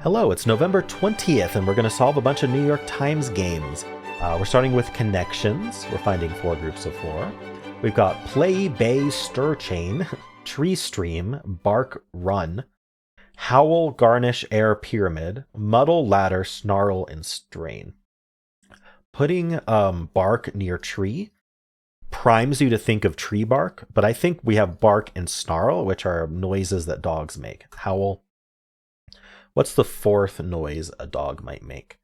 Hello, it's November 20th, and we're going to solve a bunch of New York Times games. We're starting with connections. We're finding 4 groups of 4. We've got play, bay, stir chain, tree stream, bark, run, howl, garnish, air, pyramid, muddle, ladder, snarl, and strain. Putting bark near tree primes you to think of tree bark, but I think we have bark and snarl, which are noises that dogs make. Howl. What's the 4th noise a dog might make?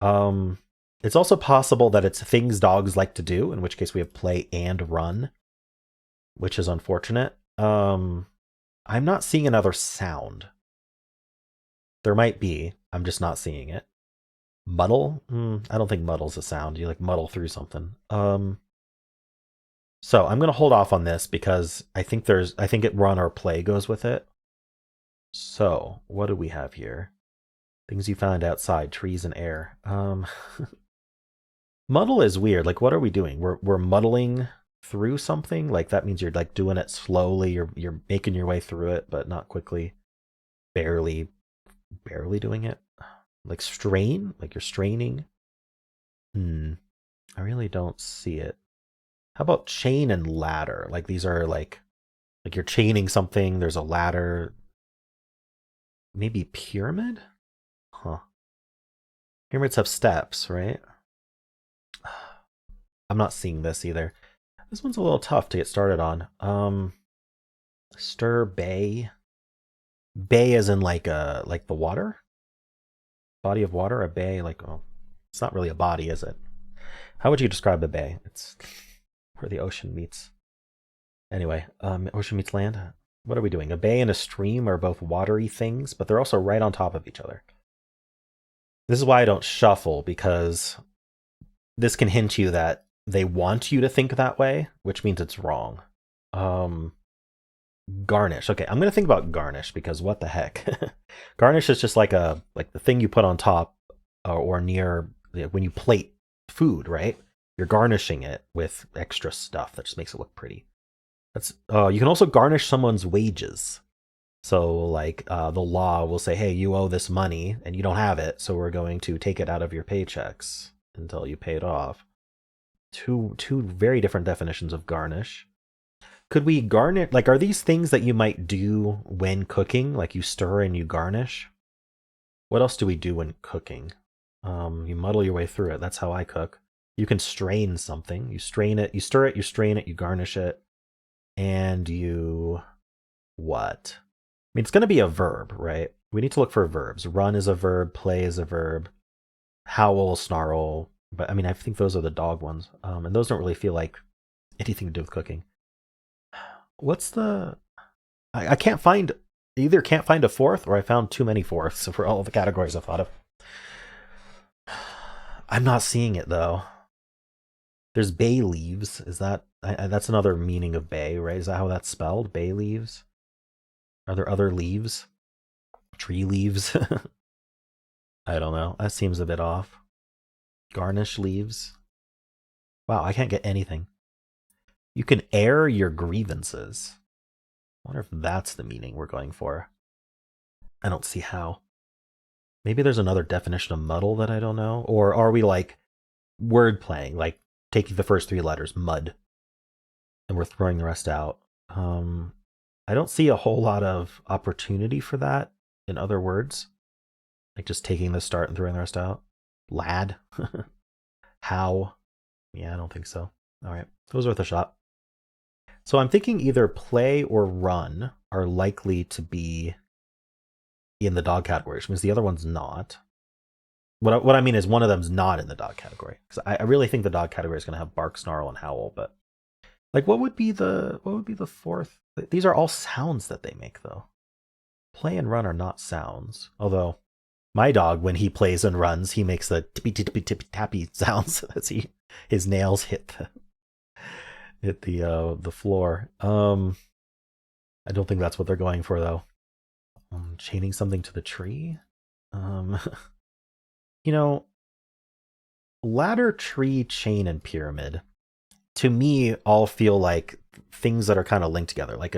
It's also possible that it's things dogs like to do, in which case we have play and run, which is unfortunate. I'm not seeing another sound. There might be. I'm just not seeing it. Muddle? I don't think muddle's a sound. You like muddle through something. So I'm gonna hold off on this because I think it run or play goes with it. So what do we have here? Things you found outside, trees and air. Muddle is weird. Like, what are we doing? We're muddling through something. Like that means you're like doing it slowly. You're making your way through it, but not quickly. Barely doing it. Like strain, like you're straining. I really don't see it. How about chain and ladder? Like these are like you're chaining something. There's a ladder. Maybe pyramid? Huh. Pyramids have steps, right? I'm not seeing this either. This one's a little tough to get started on. Stir, bay. Bay as in like the water? Body of water, a bay, like, oh, it's not really a body, is it? How would you describe a bay? It's where the ocean meets. Anyway, ocean meets land. What are we doing? A bay and a stream are both watery things, but they're also right on top of each other. This is why I don't shuffle, because this can hint you that they want you to think that way, which means it's wrong. Garnish. Okay, I'm going to think about garnish, because what the heck? Garnish is just like the thing you put on top or near when you plate food, right? You're garnishing it with extra stuff that just makes it look pretty. That's you can also garnish someone's wages. So like the law will say, hey, you owe this money and you don't have it, so we're going to take it out of your paychecks until you pay it off. Two very different definitions of garnish. Could we garnish, like, are these things that you might do when cooking? Like you stir and you garnish? What else do we do when cooking? You muddle your way through it. That's how I cook. You can strain something. You strain it, you stir it, you strain it, you garnish it. And you what? I mean, it's going to be a verb, right? We need to look for verbs. Run is a verb, play is a verb, howl, snarl. But I mean, I think those are the dog ones. And those don't really feel like anything to do with cooking. What's the... I can't find... Either can't find a 4th, or I found too many 4ths for all of the categories I thought of. I'm not seeing it, though. There's bay leaves. Is that... that's another meaning of bay, right? Is that how that's spelled? Bay leaves? Are there other leaves? Tree leaves? I don't know. That seems a bit off. Garnish leaves. Wow, I can't get anything. You can air your grievances. I wonder if that's the meaning we're going for. I don't see how. Maybe there's another definition of muddle that I don't know. Or are we like word playing, like taking the first 3 letters, mud, and we're throwing the rest out? I don't see a whole lot of opportunity for that in other words. Like just taking the start and throwing the rest out. Lad. How? Yeah, I don't think so. All right, it was worth a shot. So I'm thinking either play or run are likely to be in the dog category, which means the other one's not. What I mean is one of them's not in the dog category. Because I really think the dog category is going to have bark, snarl, and howl. But like, what would be the 4th? These are all sounds that they make, though. Play and run are not sounds. Although my dog, when he plays and runs, he makes the tippy tippy tippy tappy sounds as his nails hit the floor. I don't think that's what they're going for, though. Chaining something to the tree. You know, ladder, tree, chain, and pyramid, to me, all feel like things that are kind of linked together, like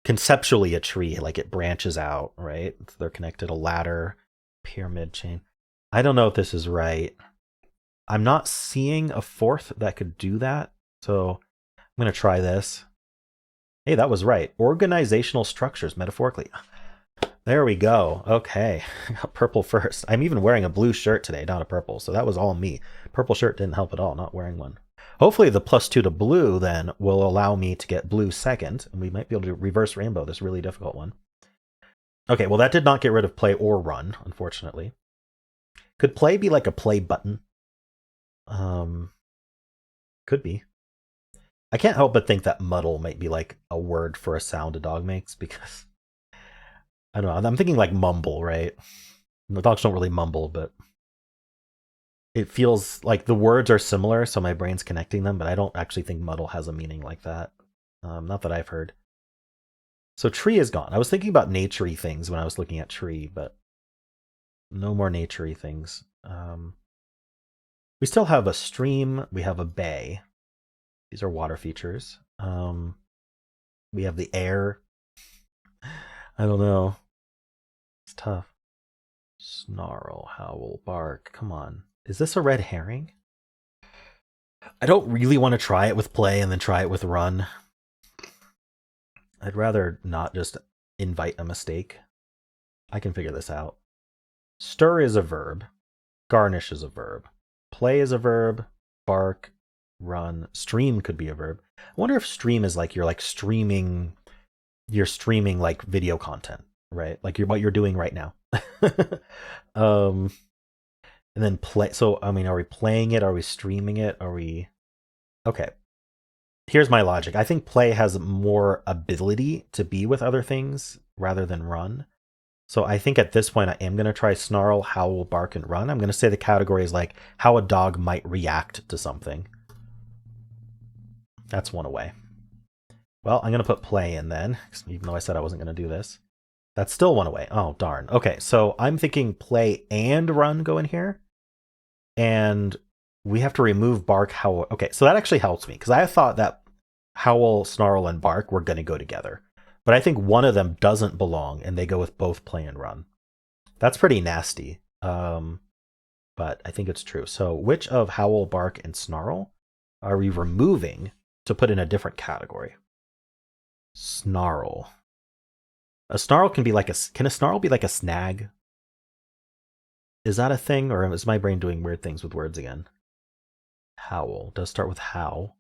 conceptually a tree, like it branches out, right? They're connected. A ladder Pyramid chain. I don't know if this is right. I'm not seeing a fourth that could do that. So I'm going to try this. Hey, that was right. Organizational structures, metaphorically. There we go. Okay. I got purple first. I'm even wearing a blue shirt today, not a purple. So that was all me. Purple shirt didn't help at all, not wearing one. Hopefully the +2 to blue then will allow me to get blue second. And we might be able to reverse rainbow this really difficult one. Okay, well that did not get rid of play or run, unfortunately. Could play be like a play button? Could be. I can't help but think that muddle might be like a word for a sound a dog makes, because I don't know. I'm thinking like mumble, right? The dogs don't really mumble, but it feels like the words are similar, so my brain's connecting them, but I don't actually think muddle has a meaning like that. Not that I've heard. So tree is gone. I was thinking about nature-y things when I was looking at tree, but no more nature-y things. We still have a stream. We have a bay. These are water features. We have the air. I don't know. It's tough. Snarl, howl, bark. Come on. Is this a red herring? I don't really want to try it with play and then try it with run. I'd rather not just invite a mistake. I can figure this out. Stir is a verb. Garnish is a verb. Play is a verb. Bark, run. Stream could be a verb. I wonder if stream is like you're streaming like video content, right? Like what you're doing right now. And then play. So, I mean, are we playing it? Are we streaming it? Are we... Okay. Here's my logic. I think play has more ability to be with other things rather than run. So I think at this point I am going to try snarl, howl, bark, and run. I'm going to say the category is like how a dog might react to something. That's one away. Well, I'm going to put play in then, even though I said I wasn't going to do this. That's still one away. Oh, darn. Okay, so I'm thinking play and run go in here. And we have to remove bark, howl. Okay, so that actually helps me, because I thought that howl, snarl, and bark were going to go together. But I think one of them doesn't belong, and they go with both play and run. That's pretty nasty, but I think it's true. So which of howl, bark, and snarl are we removing to put in a different category? Snarl. A snarl can be like a... Can a snarl be like a snag? Is that a thing, or is my brain doing weird things with words again? Howl. Does start with how.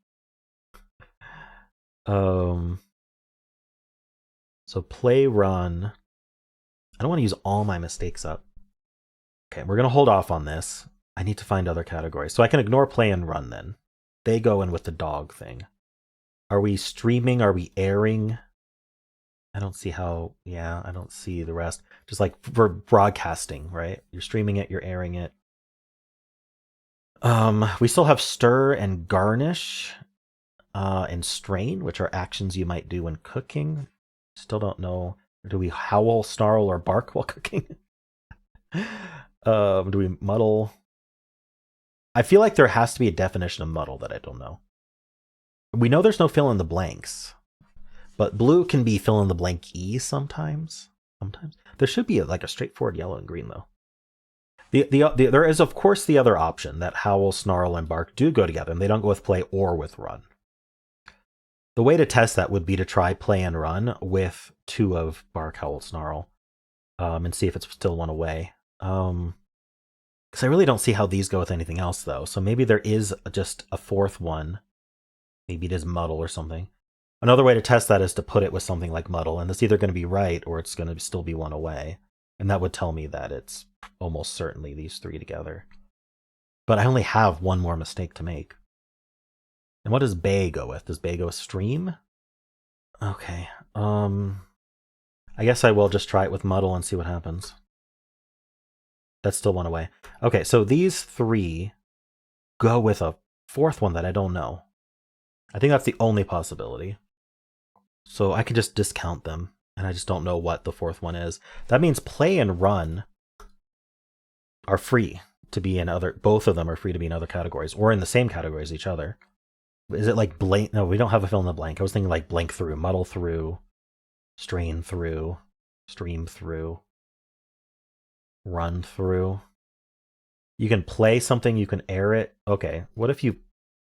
So play, run. I don't want to use all my mistakes up. Okay, we're going to hold off on this. I need to find other categories. So I can ignore play and run then. They go in with the dog thing. Are we streaming? Are we airing? I don't see how... Yeah, I don't see the rest. Just like for broadcasting, right? You're streaming it, you're airing it. We still have stir and garnish and strain, which are actions you might do when cooking. Still don't know. Do we howl, snarl, or bark while cooking? Do we muddle? I feel like there has to be a definition of muddle that I don't know. We know there's no fill in the blanks, but blue can be fill in the blank-y sometimes. There should be like a straightforward yellow and green though. There is of course the other option that howl, snarl, and bark do go together, and they don't go with play or with run. The way to test that would be to try play and run with 2 of bark, howl, snarl, and see if it's still one away. Because I really don't see how these go with anything else though. So maybe there is just a 4th one. Maybe it is muddle or something. Another way to test that is to put it with something like muddle, and it's either going to be right or it's going to still be one away. And that would tell me that it's almost certainly these 3 together. But I only have one more mistake to make. And what does bay go with? Does bay go with stream? Okay. I guess I will just try it with muddle and see what happens. That's still one away. Okay, so these 3 go with a 4th one that I don't know. I think that's the only possibility. So I can just discount them, and I just don't know what the 4th one is. That means play and run are free to be in other... Both of them are free to be in other categories, or in the same category as each other. Is it like blank? No, we don't have a fill in the blank. I was thinking like blank through, muddle through, strain through, stream through. run through. You can play something, you can air it. Okay, what if you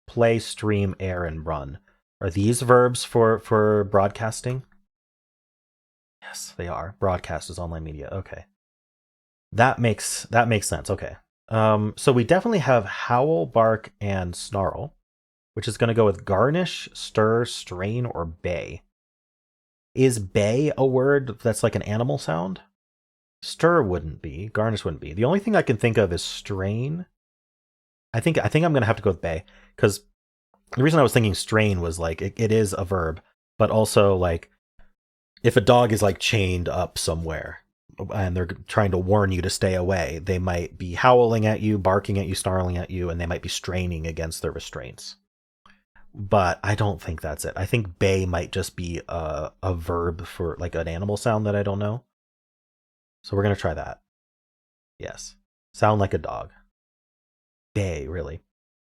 play, stream, air, and run? Are these verbs for broadcasting? Yes, they are. Broadcast is online media. Okay. That makes sense. Okay. So we definitely have howl, bark, and snarl, which is going to go with garnish, stir, strain, or bay. Is bay a word that's like an animal sound? Stir wouldn't be. Garnish wouldn't be. The only thing I can think of is strain. I think I'm gonna have to go with bay, because the reason I was thinking strain was like it is a verb, but also like if a dog is like chained up somewhere and they're trying to warn you to stay away, they might be howling at you, barking at you, snarling at you, and they might be straining against their restraints. But I don't think that's it. I think bay might just be a verb for like an animal sound that I don't know. So we're gonna try that. Yes, sound like a dog. Bay, really.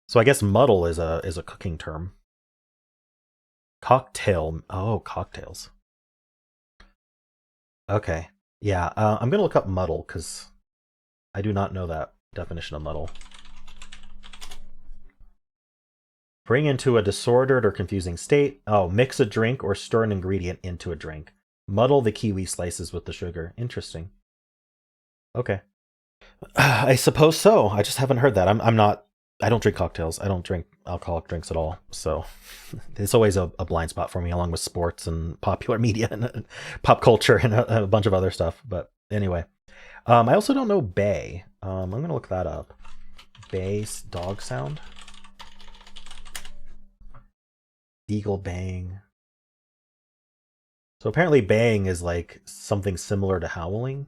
So I guess muddle is a cooking term. Cocktail. Oh, cocktails. Okay. Yeah, I'm gonna look up muddle because I do not know that definition of muddle. Bring into a disordered or confusing state. Oh, mix a drink or stir an ingredient into a drink. Muddle the kiwi slices with the sugar. Interesting. Okay. I suppose so. I just haven't heard that. I'm not. I don't drink cocktails. I don't drink alcoholic drinks at all. So it's always a blind spot for me, along with sports and popular media and pop culture and a bunch of other stuff. But anyway, I also don't know bay. I'm gonna look that up. Bay dog sound. Eagle bang. So apparently baying is like something similar to howling.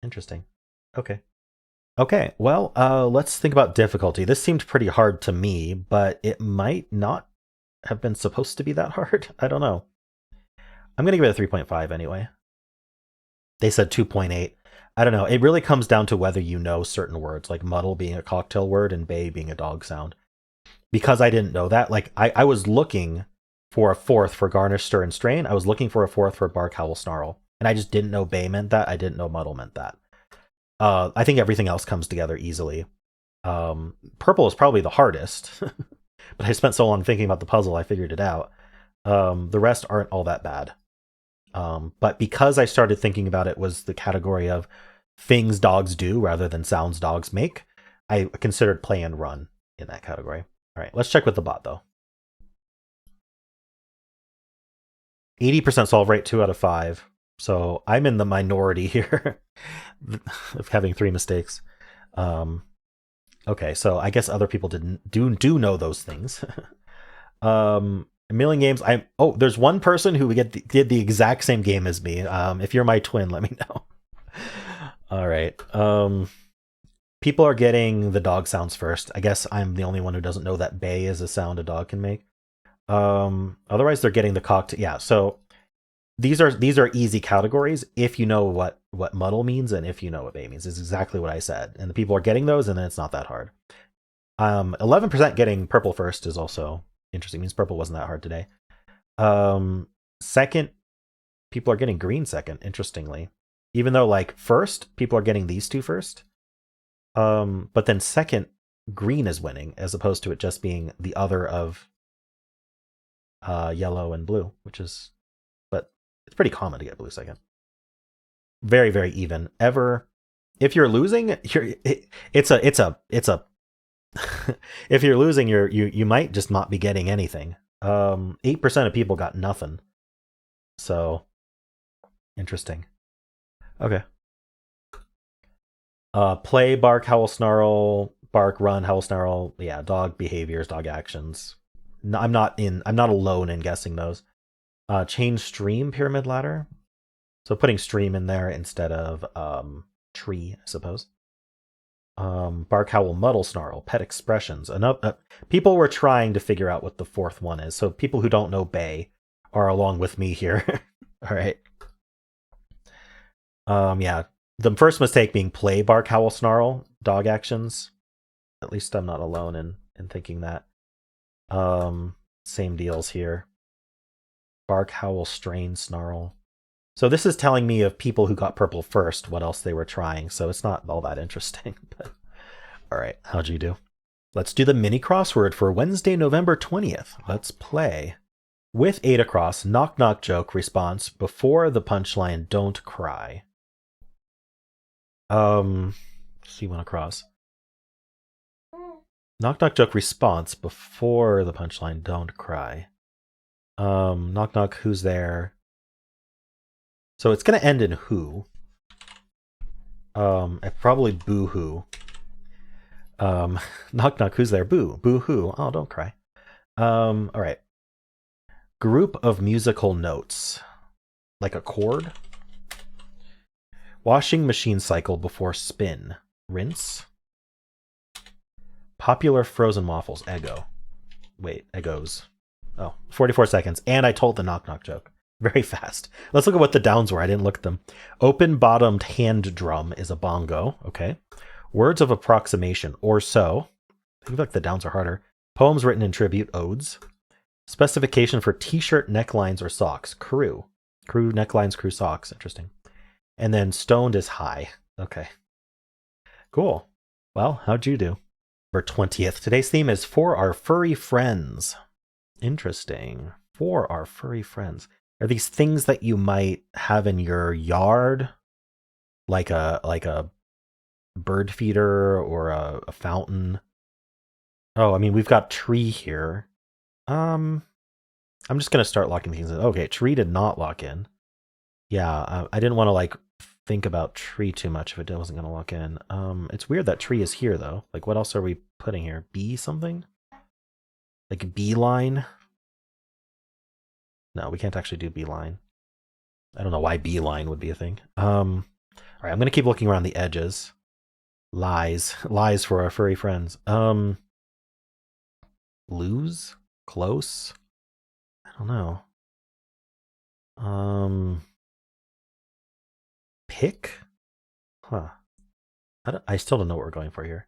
Interesting. Okay. Okay, well, let's think about difficulty. This seemed pretty hard to me, but it might not have been supposed to be that hard. I don't know. I'm going to give it a 3.5 anyway. They said 2.8. I don't know. It really comes down to whether you know certain words, like muddle being a cocktail word and bay being a dog sound. Because I didn't know that, like, I was looking for a fourth for garnish, stir, and strain. I was looking for a fourth for bark, howl, snarl. And I just didn't know bay meant that. I didn't know muddle meant that. I think everything else comes together easily. Purple is probably the hardest, but I spent so long thinking about the puzzle, I figured it out. The rest aren't all that bad. But because I started thinking about it was the category of things dogs do rather than sounds dogs make, I considered play and run in that category. All right, let's check with the bot though. 80% solve rate, 2 out of 5. So I'm in the minority here of having 3 mistakes. Okay, so I guess other people didn't do know those things. A million games. There's one person who did the exact same game as me. If you're my twin, let me know. All right. People are getting the dog sounds first. I guess I'm the only one who doesn't know that bay is a sound a dog can make. Otherwise they're getting the cocktail. Yeah, so these are easy categories if you know what muddle means and if you know what bay means. Is exactly what I said. And the people are getting those, and then it's not that hard. 11% getting purple first is also interesting. It means purple wasn't that hard today. Second, people are getting green second, interestingly. Even though like first, people are getting these two first. But then second, green is winning, as opposed to it just being the other of yellow and blue, which is, but it's pretty common to get blue second. Very, very even. If you're losing, it's a if you're losing, you might just not be getting anything. 8% of people got nothing. So interesting. Okay. Play, bark, howl, snarl, bark, run, howl, snarl. Yeah, dog behaviors, dog actions. No, I'm not alone in guessing those. Change stream, pyramid ladder. So putting stream in there instead of tree, I suppose. Bark, howl, muddle, snarl, pet expressions. People were trying to figure out what the fourth one is. So people who don't know bay are along with me here. All right. Yeah. The first mistake being play, bark, howl, snarl, dog actions. At least I'm not alone in thinking that. Same deals here. Bark, howl, strain, snarl. So this is telling me of people who got purple first, what else they were trying. So it's not all that interesting. But all right, how'd you do? Let's do the mini crossword for Wednesday, November 20th. Let's play. With 8 across, knock knock joke response before the punchline, don't cry. C1 across. Knock knock joke response before the punchline, don't cry. Knock knock, who's there? So it's gonna end in who. Probably boo hoo. Knock knock, who's there? Boo. Boo hoo. Oh, don't cry. All right. Group of musical notes. Like a chord. Washing machine cycle before spin. Rinse. Popular frozen waffles. Eggo. Wait, Eggos. Oh, 44 seconds. And I told the knock knock joke. Very fast. Let's look at what the downs were. I didn't look at them. Open bottomed hand drum is a bongo. Okay. Words of approximation, or so. I feel like the downs are harder. Poems written in tribute, odes. Specification for t-shirt necklines or socks, crew. Crew necklines, crew socks. Interesting. And then stoned is high. Okay. Cool. Well, how'd you do? For 20th. Today's theme is for our furry friends. Interesting. For our furry friends. Are these things that you might have in your yard? Like a bird feeder or a fountain? Oh, I mean, we've got tree here. I'm just gonna start locking things in. Okay, tree did not lock in. Yeah, I didn't want to like think about tree too much if it wasn't gonna lock in. It's weird that tree is here though. Like, what else are we putting here? Bee something? Like beeline? No, we can't actually do beeline. I don't know why beeline would be a thing. All right, I'm gonna keep looking around the edges. Lies for our furry friends. Lose? Close? I don't know. Pick? Huh. I still don't know what we're going for here.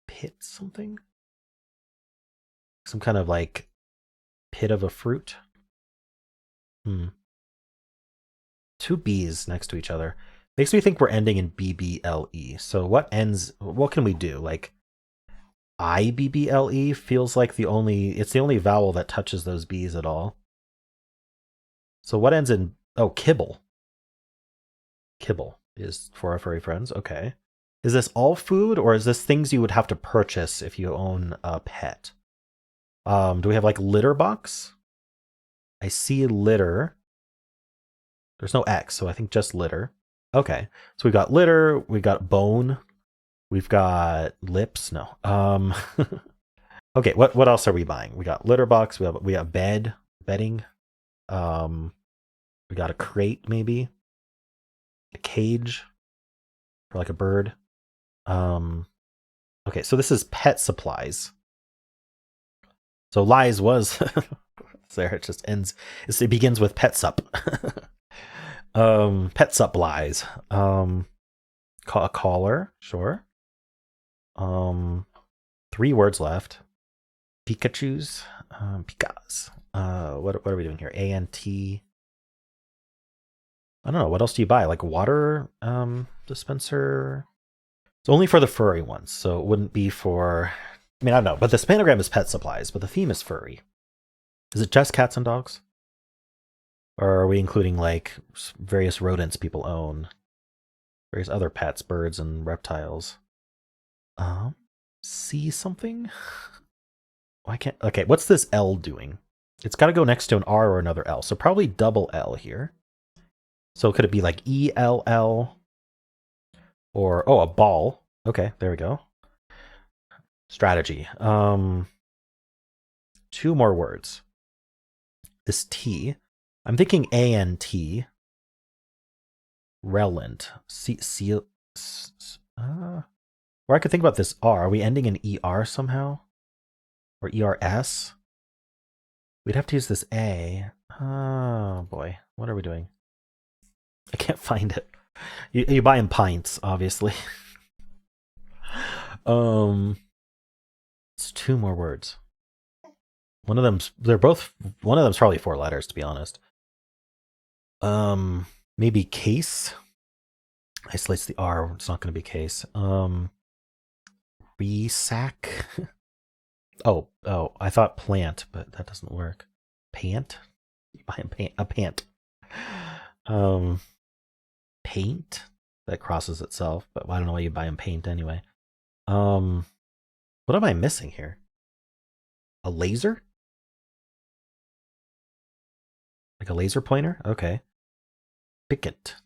Pit something? Some kind of like pit of a fruit? Two B's next to each other. Makes me think we're ending in BBLE. So what can we do? Like IBBLE feels like it's the only vowel that touches those B's at all. So what ends in, kibble. Kibble is for our furry friends. Okay. Is this all food or is this things you would have to purchase if you own a pet? Do we have like litter box? I see litter. There's no X, so I think just litter. Okay. So we got litter, we got bone, we've got lips. No. Okay, what else are we buying? We got litter box, we got bedding. We got a crate maybe. A cage for like a bird. Okay, so this is pet supplies. So lies was there, it just ends. It begins with pet sup. Pet supplies. A collar, sure. 3 words left. Pikachu's. Pikas. What are we doing here? ANT. I don't know. What else do you buy? Like water dispenser? It's only for the furry ones, so it wouldn't be for. I mean, I don't know. But the spanogram is pet supplies, but the theme is furry. Is it just cats and dogs? Or are we including like various rodents people own? Various other pets, birds and reptiles. See something? Why can't... Okay, what's this L doing? It's got to go next to an R or another L. So probably double L here. So could it be like ELL? Or, a ball. Okay, there we go. Strategy. 2 more words. This T. I'm thinking ANT. Relent. Or I could think about this R. Are we ending in ER somehow? Or ERS? We'd have to use this A. Oh boy. What are we doing? I can't find it. You buy in pints, obviously. It's 2 more words. One of them's probably 4 letters, to be honest. Maybe case. Isolates the R. It's not going to be case. Resack. Oh, I thought plant, but that doesn't work. Pant? You buy a pant. Paint? That crosses itself, but I don't know why you buy him paint anyway. What am I missing here? A laser? Like a laser pointer? Okay. Picket.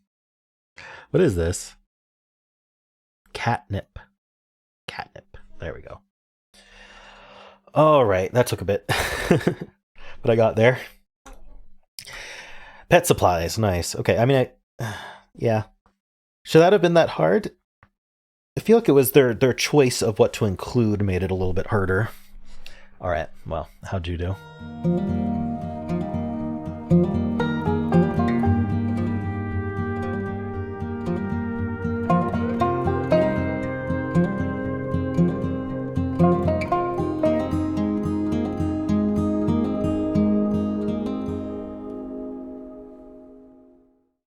What is this? Catnip. Catnip. There we go. All right, that took a bit, but I got there. Pet supplies, nice. Okay, I mean, yeah. Should that have been that hard? I feel like it was their choice of what to include made it a little bit harder. All right, well, how'd you do?